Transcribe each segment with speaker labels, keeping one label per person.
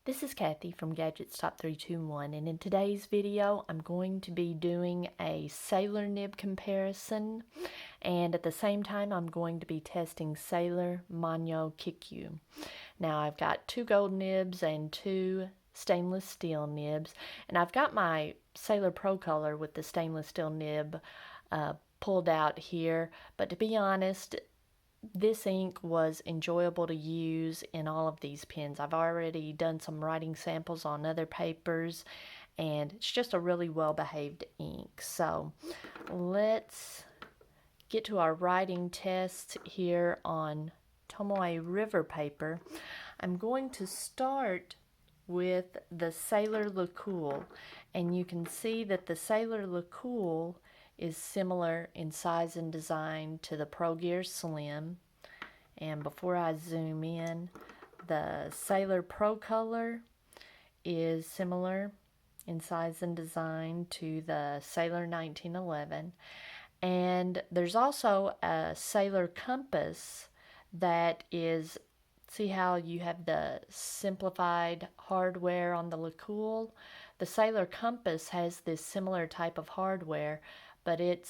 Speaker 1: This is Kathy from Gadgets Top 321, and in today's video I'm going to be doing a Sailor nib comparison, and at the same time I'm going to be testing Sailor Manyo Kikyou. Now I've got two gold nibs and two stainless steel nibs, and I've got my Sailor Pro Color with the stainless steel nib pulled out here, but to be honest, this ink was enjoyable to use in all of these pens. I've already done some writing samples on other papers, and it's just a really well-behaved ink. So let's get to our writing tests here on Tomoe River paper. I'm going to start with the Sailor Lecoule, and you can see that the Sailor Lecoule is similar in size and design to the Pro Gear Slim. And before I zoom in, the Sailor Pro Color is similar in size and design to the Sailor 1911. And there's also a Sailor Compass that is, see how you have the simplified hardware on the Lecoule? The Sailor Compass has this similar type of hardware, but it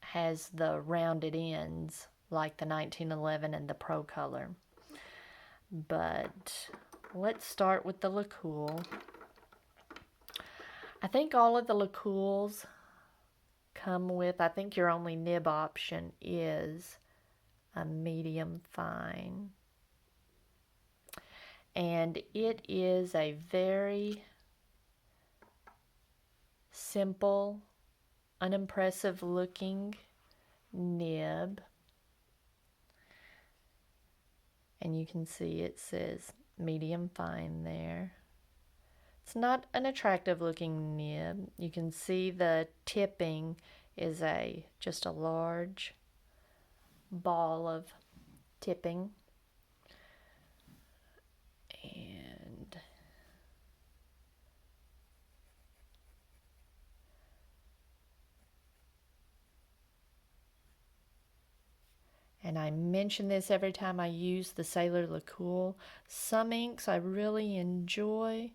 Speaker 1: has the rounded ends like the 1911 and the Pro Color. But let's start with the Lecoule. I think all of the Lecoules come with, I think your only nib option is a medium fine. And it is a very simple, unimpressive looking nib. And you can see it says medium fine there. It's not an attractive looking nib. You can see the tipping is just a large ball of tipping. And I mention this every time I use the Sailor Lecoule. Some inks I really enjoy.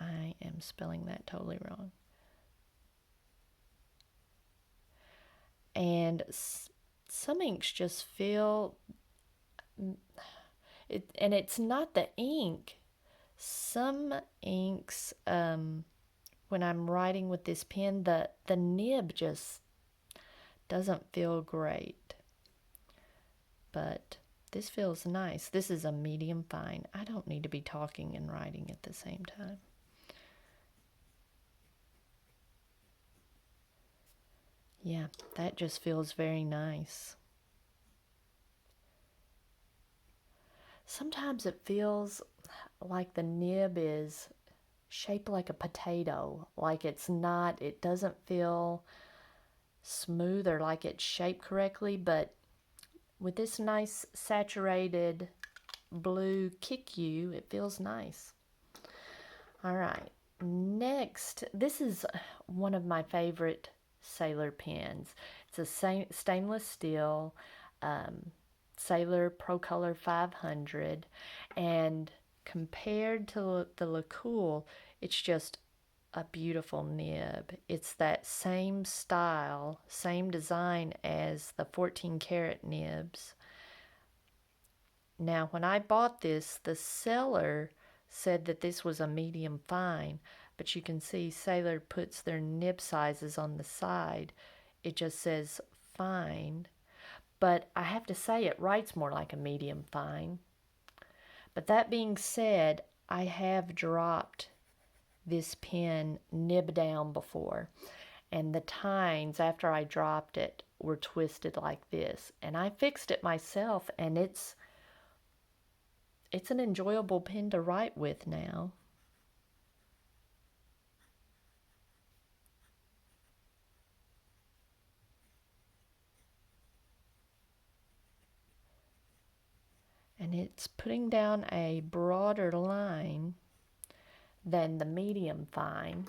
Speaker 1: I am spelling that totally wrong. And some inks just feel, and it's not the ink. Some inks, when I'm writing with this pen, the nib just doesn't feel great. But this feels nice. This is a medium fine. I don't need to be talking and writing at the same time. Yeah, that just feels very nice. Sometimes it feels like the nib is shaped like a potato, like it doesn't feel smooth or like it's shaped correctly, but with this nice saturated blue Kikyou, it feels nice. All right, next, this is one of my favorite Sailor pens. It's a stainless steel Sailor Pro Color 500, and compared to the Lecoule, it's just a beautiful nib. It's that same style, same design as the 14 karat nibs. Now, when I bought this, the seller said that this was a medium fine, but you can see Sailor puts their nib sizes on the side. It just says fine, but I have to say it writes more like a medium fine. But that being said, I have dropped this pen nib down before, and the tines after I dropped it were twisted like this, and I fixed it myself, and it's an enjoyable pen to write with now. And it's putting down a broader line than the medium fine.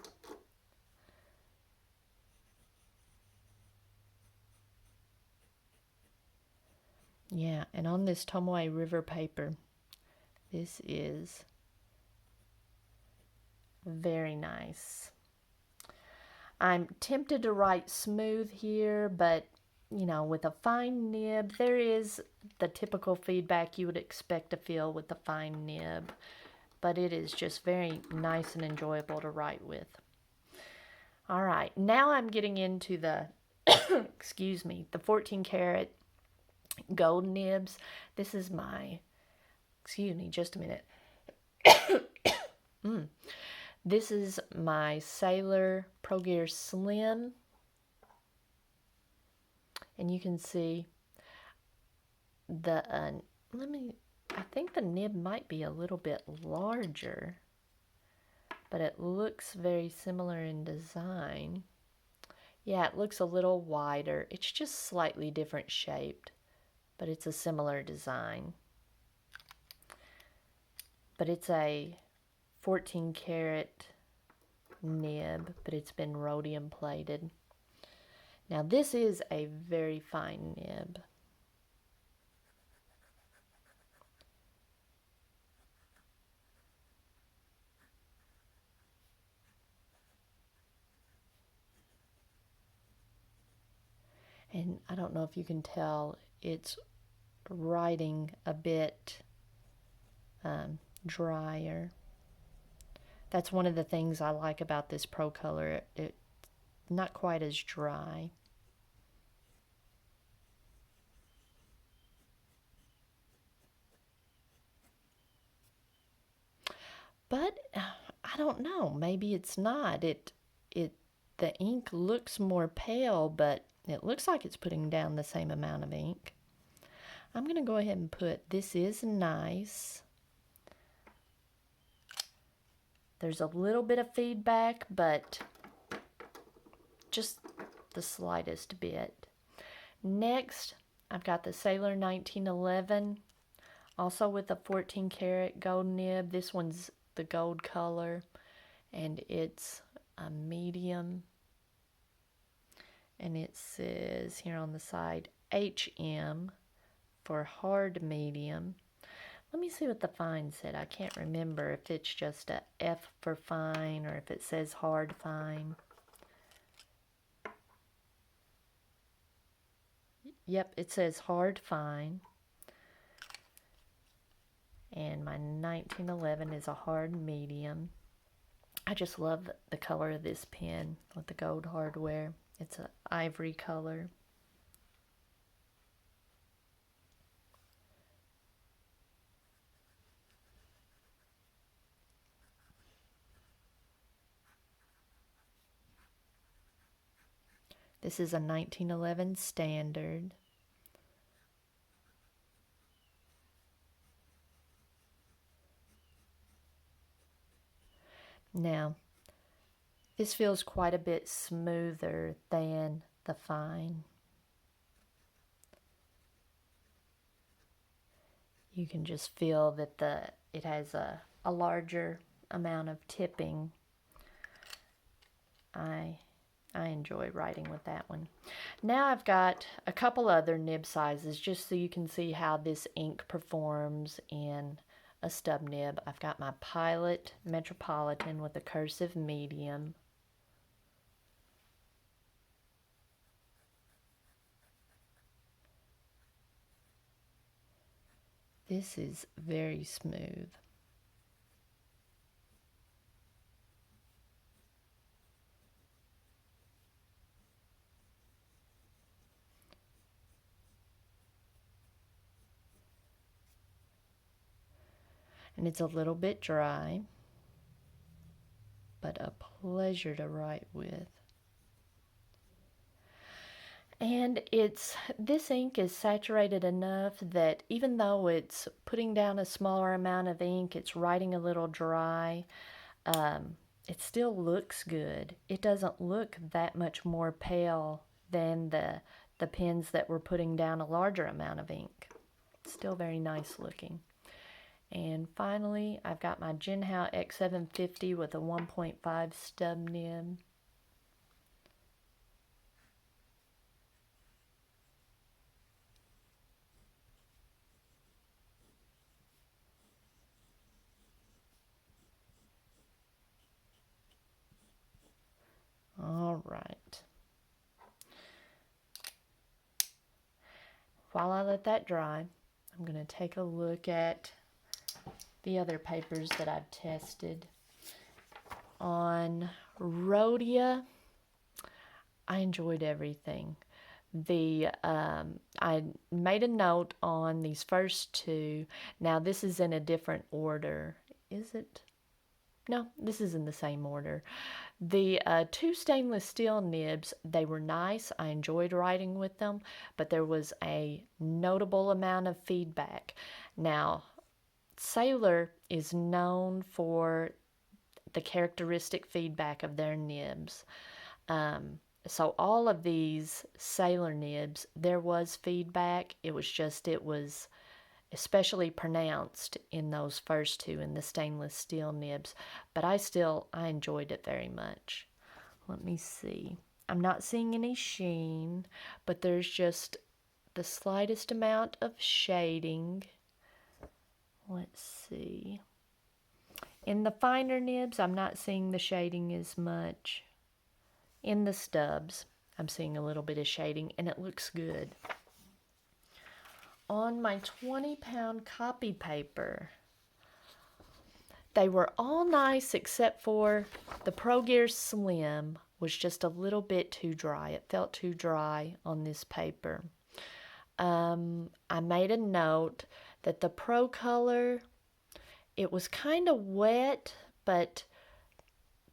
Speaker 1: Yeah, and on this Tomoe River paper, this is Very nice. I'm tempted to write smooth here, but you know, with a fine nib, there is the typical feedback you would expect to feel with a fine nib, but it is just very nice and enjoyable to write with. All right, now I'm getting into the, excuse me, the 14 karat gold nibs. This is my, excuse me, just a minute. This is my Sailor Pro Gear Slim. And you can see the, I think the nib might be a little bit larger, but it looks very similar in design. Yeah, it looks a little wider. It's just slightly different shaped, but it's a similar design. But it's a 14 karat nib, but it's been rhodium plated. Now this is a very fine nib. And I don't know if you can tell, it's writing a bit drier. That's one of the things I like about this Pro Color. It's not quite as dry. But I don't know. Maybe it's not. The ink looks more pale, but it looks like it's putting down the same amount of ink. I'm going to go ahead and put, this is nice. There's a little bit of feedback, but just the slightest bit. Next, I've got the Sailor 1911, also with a 14 karat gold nib. This one's the gold color, and it's a medium. And it says here on the side, HM for hard medium. Let me see what the fine said. I can't remember if it's just a F for fine or if it says hard fine. Yep, it says hard fine. And my 1911 is a hard medium. I just love the color of this pen with the gold hardware. It's an ivory color. This is a 1911 standard. Now, this feels quite a bit smoother than the fine. You can just feel that it has a larger amount of tipping. I enjoy writing with that one. Now I've got a couple other nib sizes just so you can see how this ink performs in a stub nib. I've got my Pilot Metropolitan with a cursive medium. This is very smooth. And it's a little bit dry, but a pleasure to write with. And this ink is saturated enough that even though it's putting down a smaller amount of ink, it's writing a little dry, it still looks good. It doesn't look that much more pale than the pens that were putting down a larger amount of ink. Still very nice looking. And finally, I've got my Jinhao X750 with a 1.5 stub nib. while I let that dry, I'm going to take a look at the other papers that I've tested. On Rhodia, I enjoyed everything. I made a note on these first two. Now this is in a different order. Is it? No, this is in the same order. The two stainless steel nibs, they were nice. I enjoyed writing with them, but there was a notable amount of feedback. Now, Sailor is known for the characteristic feedback of their nibs. So all of these Sailor nibs, there was feedback. It was especially pronounced in those first two, in the stainless steel nibs. But I enjoyed it very much. Let me see. I'm not seeing any sheen, but there's just the slightest amount of shading. Let's see. In the finer nibs, I'm not seeing the shading as much. In the stubs, I'm seeing a little bit of shading, and it looks good. On my 20-pound copy paper, they were all nice except for the Pro Gear Slim was just a little bit too dry. It felt too dry on this paper. I made a note that the Pro Color, it was kind of wet, but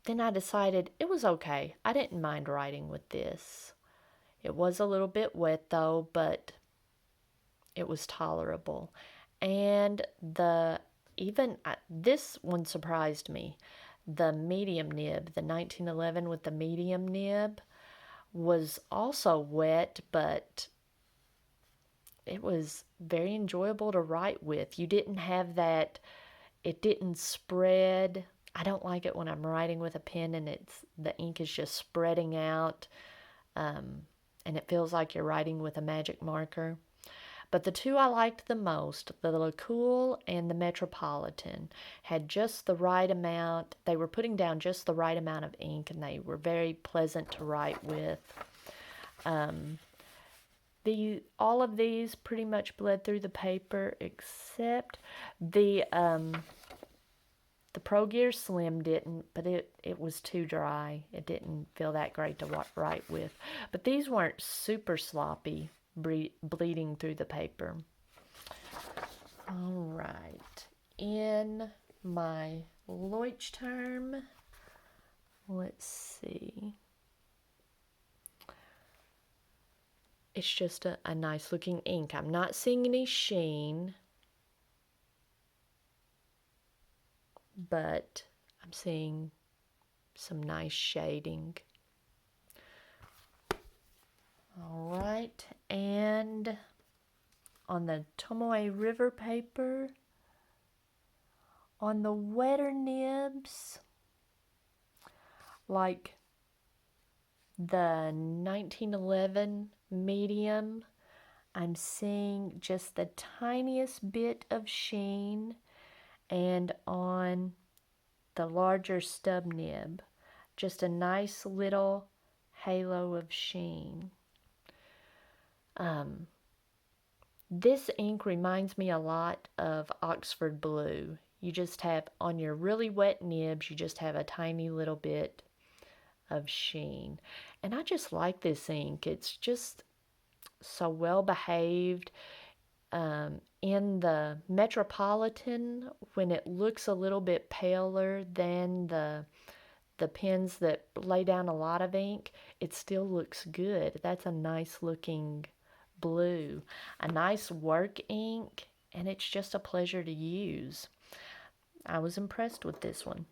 Speaker 1: then I decided it was okay. I didn't mind writing with this. It was a little bit wet though, but it was tolerable. And this one surprised me. The medium nib, the 1911 with the medium nib, was also wet, but it was very enjoyable to write with. You didn't have that, it didn't spread. I don't like it when I'm writing with a pen and the ink is just spreading out, and it feels like you're writing with a magic marker. But the two I liked the most, the Lecoule and the Metropolitan, had just the right amount. They were putting down just the right amount of ink, and they were very pleasant to write with. All of these pretty much bled through the paper, except the Pro Gear Slim didn't, but it was too dry. It didn't feel that great to write with. But these weren't super sloppy, bleeding through the paper. All right. In my Leuchtturm, let's see. It's just a nice looking ink. I'm not seeing any sheen, but I'm seeing some nice shading. All right, and on the Tomoe River paper, on the wetter nibs, like the 1911 medium, I'm seeing just the tiniest bit of sheen, and on the larger stub nib, just a nice little halo of sheen. This ink reminds me a lot of Oxford Blue. You just have, on your really wet nibs, you just have a tiny little bit of sheen. And I just like this ink. It's just so well behaved. In the Metropolitan, when it looks a little bit paler than the pens that lay down a lot of ink, it still looks good. That's a nice looking blue, a nice work ink, and it's just a pleasure to use. I was impressed with this one.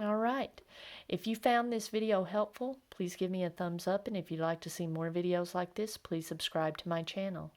Speaker 1: All right. If you found this video helpful, please give me a thumbs up, and if you'd like to see more videos like this, please subscribe to my channel.